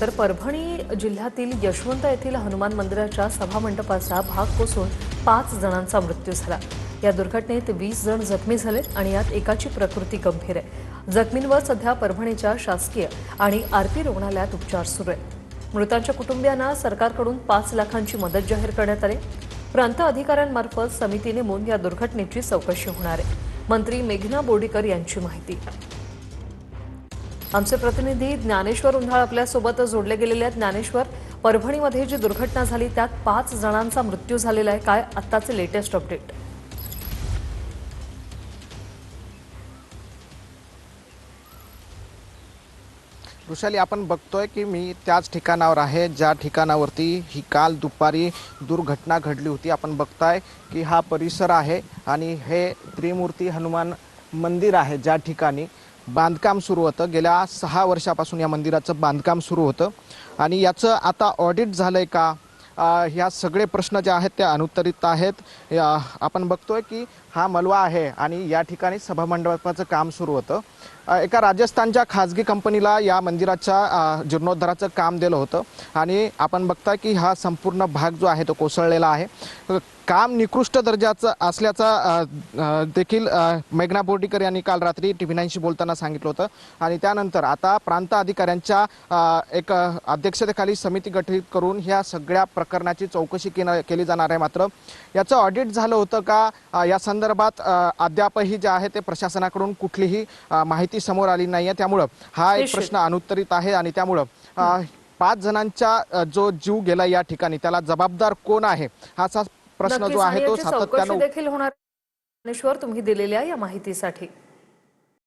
तर परभणी जिल्ह्यातील यशवंत येथील हनुमान मंदिराच्या सभामंडपाचा भाग कोसळून 5 जणांचा मृत्यू झाला। या दुर्घटनेत 20 जण जखमी झालेत आणि यात एकाची प्रकृती गंभीर आहे। जखमींवर सध्या परभणीच्या शासकीय आणि आरपी रुग्णालयात उपचार सुरू आहेत। मृतांच्या कुटुंबियांना सरकारकडून 5 लाखांची मदत जाहीर करण्यात आली। प्रांत अधिकाऱ्यांमार्फत समिती नेमून या दुर्घटनेची चौकशी होणार आहे। मंत्री मेघना बोर्डीकर यांची माहिती। आमचे प्रतिनिधी ज्ञानेश्वर उंधाळ आपल्यासोबत जोडले गेलेले आहेत। ज्ञानेश्वर, परभणीमध्ये जी दुर्घटना झाली त्यात 5 जणांचा मृत्यू झालेला आहे, काय आत्ताचे लेटेस्ट अपडेट? वृषाली, आपण बघतोय की मी त्याच ठिकाणावर आहे ज्या ठिकाणावरती ही काल दुपारी दुर्घटना घडली होती। आपण बघताय की हा परिसर आहे आणि हे त्रिमूर्ती हनुमान मंदिर आहे ज्या ठिकाणी बांधकाम सुरू होतं। गेल्या 6 वर्षापासून या मंदिराचं बांधकाम सुरू होतं आणि याचं आता ऑडिट झालंय का, ह्या सगळे प्रश्न जे आहेत ते अनुत्तरित आहेत। आपण बघतोय की हा मलवा आहे आणि या ठिकाणी सभामंडपाचं काम सुरू होतं। एका राजस्थानच्या खाजगी कंपनीला या मंदिराच्या जीर्णोद्धाराचं काम दिलं होतं आणि आपण बघताय की हा संपूर्ण भाग जो आहे तो कोसळलेला आहे। काम निकृष्ट दर्जाचं असल्याचा देखील मेघना बोर्डीकर यांनी काल रात्री TV9शी बोलताना सांगितलं होतं आणि त्यानंतर आता प्रांत अधिकाऱ्यांच्या एक अध्यक्षतेखाली समिती गठीत करून ह्या सगळ्या प्रकरणाची चौकशी केली जाणार आहे। मात्र याचं ऑडिट झालं होतं का या संदर्भात अद्यापही जे आहे ते प्रशासनाकडून कुठलीही माहिती समोर आली नाहीये। त्यामुळं हा एक प्रश्न अनुत्तरित आहे आणि त्यामुळं 5 जणांच्या जो जीव गेला या ठिकाणी त्याला जबाबदार कोण आहे हा प्रश्न जो आहे तो सातत्याने देखील होणार। ज्ञानेश्वर, तुम्ही दिलेल्या या माहितीसाठी